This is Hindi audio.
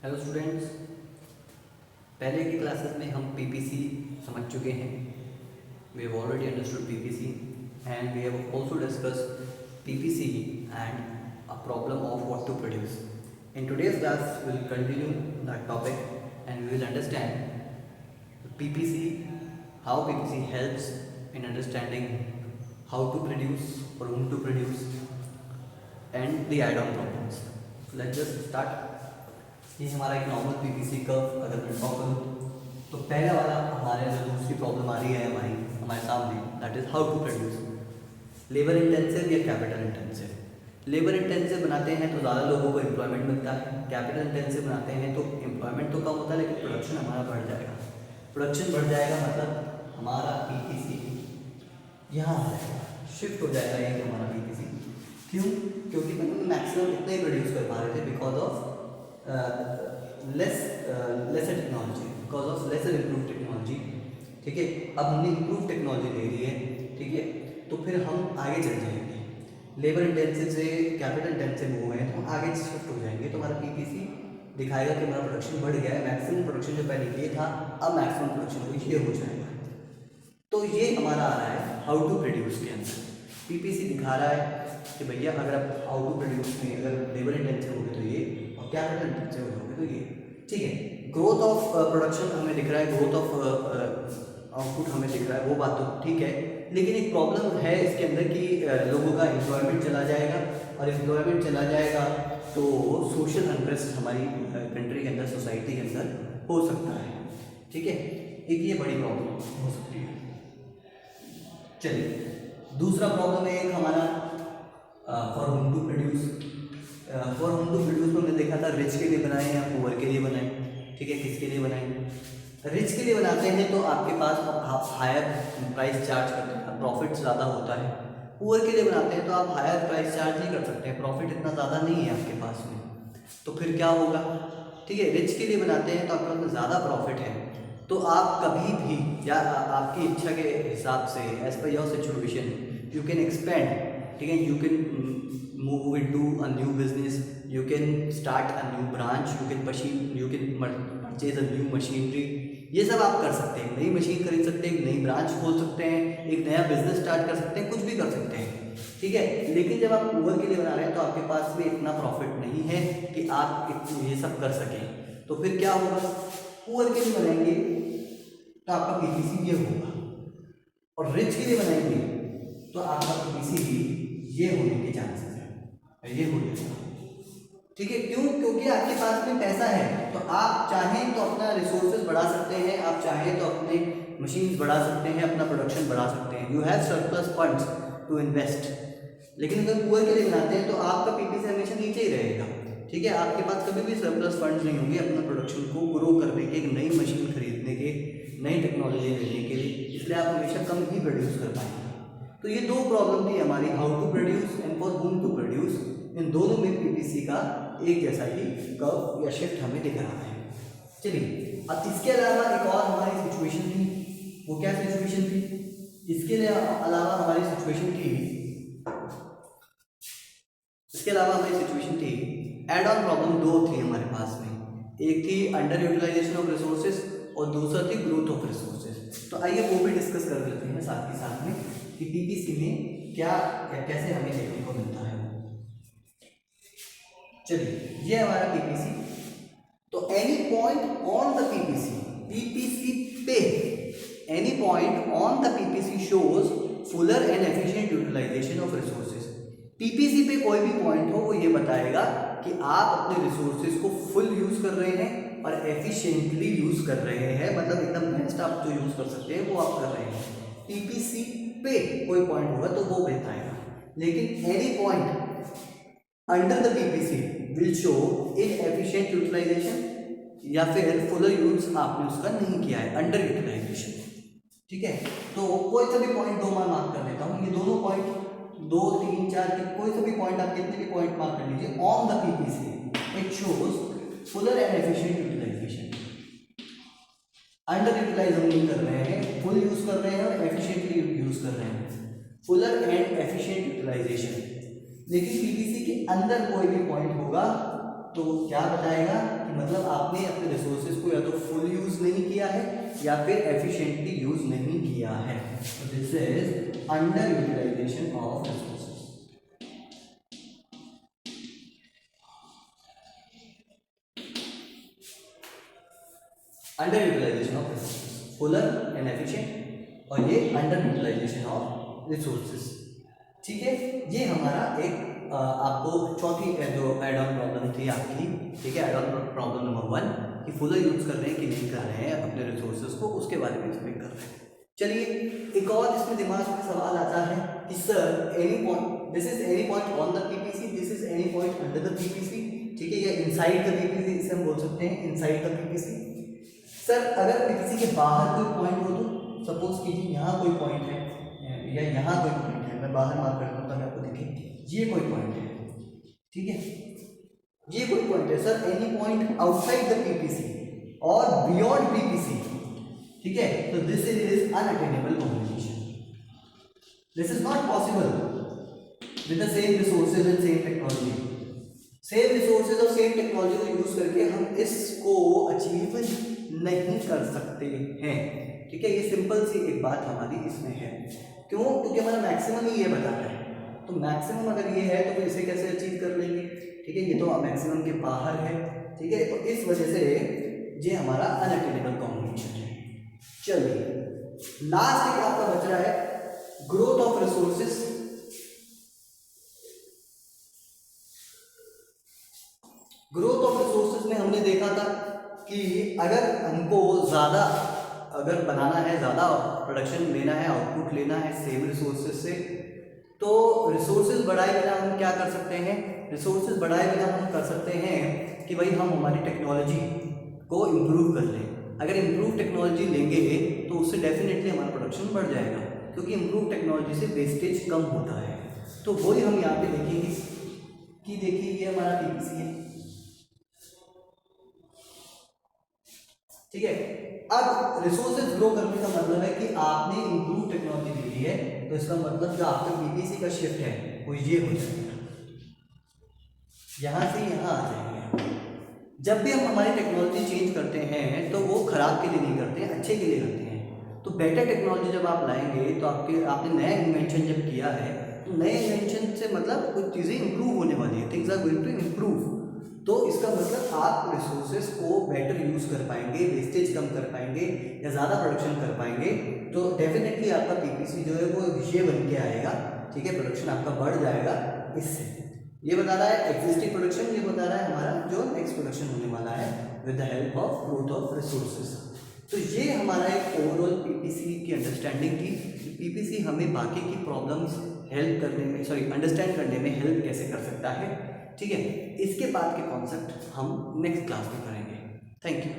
हेलो स्टूडेंट्स, पहले की क्लासेस में हम पीपीसी समझ चुके हैं. We have already understood PPC and we have also discussed PPC and a problem of what to produce. In today's class we will continue that topic and we will understand PPC, how PPC helps in understanding how to produce or whom to produce and the add-on problems. So let's just start. ये हमारा एक नॉर्मल पीपीसी कर्व अगर मैं ड्रॉ करूँ तो पहला वाला हमारे जो दूसरी प्रॉब्लम आ रही है हमारे सामने, that is how to produce. Labour intensive या कैपिटल इंटेंसिव. लेबर इंटेंसिव बनाते हैं तो ज़्यादा लोगों को एम्प्लॉयमेंट मिलता है. कैपिटल इंटेंसिव बनाते हैं तो एम्प्लॉयमेंट तो कम होता है लेकिन प्रोडक्शन हमारा बढ़ जाएगा. प्रोडक्शन बढ़ जाएगा मतलब हमारा पीपीसी यहाँ आ जाएगा, शिफ्ट हो जाएगा ये हमारा पीपीसी. क्यों? क्योंकि हम मैक्सिमम इतना ही प्रोड्यूस कर पा रहे थे because of lesser technology, because of lesser improve technology. ठीक है, अब हमने इम्प्रूव टेक्नोलॉजी ले ली है. ठीक है, तो फिर हम आगे चल जाएंगे. लेबर इंटेंसिव से कैपिटल इंटेंसिव हो गए तो हम आगे शिफ्ट हो जाएंगे. तो हमारा पीपीसी दिखाएगा कि हमारा प्रोडक्शन बढ़ गया है. मैक्सिमम प्रोडक्शन जो पहले ये था अब मैक्सिमम प्रोडक्शन ये हो जाएगा. तो ये हमारा आ रहा है हाउ टू प्रोड्यूस के अंदर. पीपीसी दिखा रहा है कि भैया अगर आप हाउ टू प्रोड्यूस में अगर लेबर इंटेंसिव हो गए तो ये, और कैपिटल इंटेंसिव हो गए तो ये. ठीक है, ग्रोथ ऑफ प्रोडक्शन हमें दिख रहा है, ग्रोथ ऑफ आउटपुट हमें दिख रहा है, वो बात तो ठीक है. लेकिन एक प्रॉब्लम है इसके अंदर कि लोगों का एम्प्लॉयमेंट चला जाएगा, और एम्प्लॉयमेंट चला जाएगा तो सोशल अनरेस्ट हमारी कंट्री के अंदर, सोसाइटी के अंदर हो सकता है. ठीक है, एक ये बड़ी प्रॉब्लम हो सकती है. चलिए, दूसरा प्रॉब्लम है एक हमारा for whom to produce. For whom to produce में हमने देखा था रिच के लिए बनाए या पुअर के लिए बनाए. ठीक है, किसके लिए बनाए? रिच के लिए बनाते हैं तो आपके पास आप हायर प्राइस चार्ज करते हैं, प्रॉफिट ज़्यादा होता है. पुअर के लिए बनाते हैं तो आप हायर प्राइस चार्ज नहीं कर सकते हैं, प्रॉफिट इतना ज़्यादा नहीं है आपके पास में. तो फिर क्या होगा? ठीक है, रिच के लिए बनाते हैं तो आपके पास में ज़्यादा प्रॉफिट है तो आप कभी भी या आपकी इच्छा के हिसाब से as per your situation you can expand. ठीक है, you can move into a new business, you can start a new branch, you can purchase a new machinery. ये सब आप कर सकते हैं. नई मशीन खरीद सकते हैं, एक नई ब्रांच खोल सकते हैं, एक नया बिजनेस स्टार्ट कर सकते हैं, कुछ भी कर सकते हैं. ठीक है, लेकिन जब आप पुअर के लिए बना रहे हैं तो आपके पास में इतना प्रॉफिट नहीं है कि आप ये सब कर सकें. तो फिर क्या होगा? पुअर के लिए बनाएंगे तो आपका पीपीसी ये होगा, और रिच के लिए बनाएंगे तो आपका पीपीसी भी ये होने के चांसेस है, ये हो जाएगा. ठीक है, क्यों? क्योंकि आपके पास में पैसा है तो आप चाहें तो अपना रिसोर्सेज बढ़ा सकते हैं, आप चाहें तो अपने मशीन्स बढ़ा सकते हैं, अपना प्रोडक्शन बढ़ा सकते हैं. You have surplus funds to invest. लेकिन अगर पुअर के लिए बनाते हैं तो आपका पीपीसी हमेशा नीचे ही रहेगा. ठीक है, आपके पास कभी भी सरप्लस फंड्स नहीं होंगे अपना प्रोडक्शन को ग्रो करने के, एक नई मशीन खरीदने के, नई टेक्नोलॉजी लेने के लिए. इसलिए आप हमेशा कम ही प्रोड्यूस कर पाएंगे. तो ये दो प्रॉब्लम थी हमारी, how to produce and for whom to produce. इन दोनों में पीपीसी का एक जैसा ही कर्व या शिफ्ट हमें दिख रहा है. चलिए, अब इसके अलावा एक और हमारी सिचुएशन थी. वो क्या सिचुएशन थी? इसके अलावा हमारी सिचुएशन थी एड ऑन प्रॉब्लम. दो थी हमारे पास में. एक थी अंडर यूटिलाइजेशन ऑफ रिसोर्सेज और दूसरा थी ग्रोथ ऑफ रिसोर्सेज. तो आइए वो भी डिस्कस कर लेते हैं साथ ही साथ में कि पीपीसी में क्या या कैसे हमें देखने को मिलता है. चलिए, ये हमारा पीपीसी. तो any point on the PPC पे, any point on the PPC shows fuller and efficient utilisation of resources. PPC पे कोई भी पॉइंट हो वो ये बताएगा कि आप अपने रिसोर्सेज को फुल यूज कर रहे हैं और एफिशिएंटली यूज कर रहे हैं. मतलब एकदम बेस्ट आप जो यूज कर सकते हैं वो आप कर रहे हैं. पीपीसी पे कोई पॉइंट होगा तो वो बताएगा. लेकिन any point under the PPC will show inefficient utilisation या फिर फुलर यूज आपने उसका नहीं किया है, अंडर यूटिलाइजेशन. ठीक है, तो कोई सा भी पॉइंट दो मैं मार्क कर देता हूँ. ये दोनों पॉइंट 2 3 4 कोई सा भी पॉइंट आप कितने भी पॉइंट मार्क कर लीजिए on the PPC it shows fuller and efficient utilisation. Under utilise हम नहीं कर रहे हैं, फुल यूज कर रहे हैं और एफिशिएंटली यूज कर रहे हैं. Fuller and efficient utilisation. लेकिन पीपीसी के अंदर कोई भी पॉइंट होगा तो क्या बताएगा कि मतलब आपने अपने रिसोर्सेज को या तो फुल यूज नहीं किया है या फिर एफिशिएंटली यूज नहीं किया है। तो this is under utilisation of resources. Under utilisation of resources, fuller and efficient, और ये अंडर यूटिलाइजेशन ऑफ रिसोर्सेज। ठीक है, ये हमारा एक आपको चौथी जो एड ऑन प्रॉब्लम थी आपकी, ठीक है, एड ऑन प्रॉब्लम नंबर 1 कि फुलर यूज कर रहे हैं कि नहीं कर रहे हैं अपने रिसोर्सेज को, उसके बारे में एक्सप्लेन कर रहे हैं। चलिए, एक और इसमें दिमाग में सवाल आता है कि sir any point, this is any point on the PPC, this is any point under the PPC, ठीक है, या इनसाइड द पीपीसी, इसे हम बोल सकते हैं इनसाइड द पीपीसी। सर अगर पीपीसी के बाहर कोई पॉइंट हो तो सपोज कीजिए यहाँ कोई पॉइंट है या यहाँ कोई पॉइंट है, मैं बाहर मार्क करता हूँ ताकि आपको दिखे, ये कोई पॉइंट है, ठीक है, ये कोई पॉइंट है। Sir any point outside the PPC और बियॉन्ड पीपीसी, ठीक है, तो this is unattainable communication, this is not possible with the same resources and same technology. Same resources और सेम टेक्नोलॉजी को यूज करके हम इसको अचीव नहीं कर सकते हैं, ठीक है, ये सिंपल सी एक बात हमारी इसमें है। क्यों? क्योंकि हमारा मैक्सिमम ही ये बताता है, तो मैक्सिमम अगर ये है तो फिर इसे कैसे अचीव कर लेंगे, ठीक है, ये तो मैक्सिमम के बाहर है, ठीक है, तो इस वजह से ये हमारा अनअटेनेबल कम्युनिकेशन है। चलिए लास्ट एक आपका बच रहा है growth of resources. Growth of resources में हमने देखा था कि अगर हमको ज़्यादा अगर बनाना है, ज़्यादा प्रोडक्शन लेना है, आउटपुट लेना है सेम रिसोर्सेज से, तो रिसोर्सेज बढ़ाए बिना हम क्या कर सकते हैं, रिसोर्सेज बढ़ाए बिना हम कर सकते हैं कि भाई हम हमारी टेक्नोलॉजी को इम्प्रूव कर लें। अगर इम्प्रूव टेक्नोलॉजी लेंगे तो उससे डेफिनेटली हमारा प्रोडक्शन बढ़ जाएगा, क्योंकि इम्प्रूव टेक्नोलॉजी से वेस्टेज कम होता है। तो वही हम यहाँ पे देखेंगे कि देखिए ये हमारा पीपीसी है, ठीक है। अब रिसोर्सेज ग्रो करने का मतलब है कि आपने इम्प्रूव टेक्नोलॉजी ले ली है, तो इसका मतलब जो आपका पीपीसी का शिफ्ट है वो ये हो जाएगा, यहाँ से यहाँ आ जाएंगे। जब भी हम हमारी टेक्नोलॉजी चेंज करते हैं तो वो खराब के लिए नहीं करते हैं, अच्छे के लिए करते हैं। तो बेटर टेक्नोलॉजी जब आप लाएंगे तो आपने नया इन्वेंशन जब किया है, तो नए इन्वेंशन से मतलब कुछ चीज़ें इंप्रूव होने वाली है, things are going to improve. तो इसका मतलब आप रिसोर्सेज को बेटर यूज़ कर पाएंगे, वेस्टेज कम कर पाएंगे या ज़्यादा प्रोडक्शन कर पाएंगे, तो डेफिनेटली आपका पीपीसी जो है वो ये बन के आएगा, ठीक है, प्रोडक्शन आपका बढ़ जाएगा। इससे ये बता रहा है एग्जिस्टिंग प्रोडक्शन, ये बता रहा है हमारा जो नेक्स्ट प्रोडक्शन होने वाला है with the help of growth of resources. तो ये हमारा एक ओवरऑल पीपीसी की अंडरस्टैंडिंग थी, पीपीसी हमें बाकी की प्रॉब्लम्स हेल्प करने में, अंडरस्टैंड करने में हेल्प कैसे कर सकता है, ठीक है। इसके बाद के कॉन्सेप्ट हम नेक्स्ट क्लास में करेंगे। Thank you.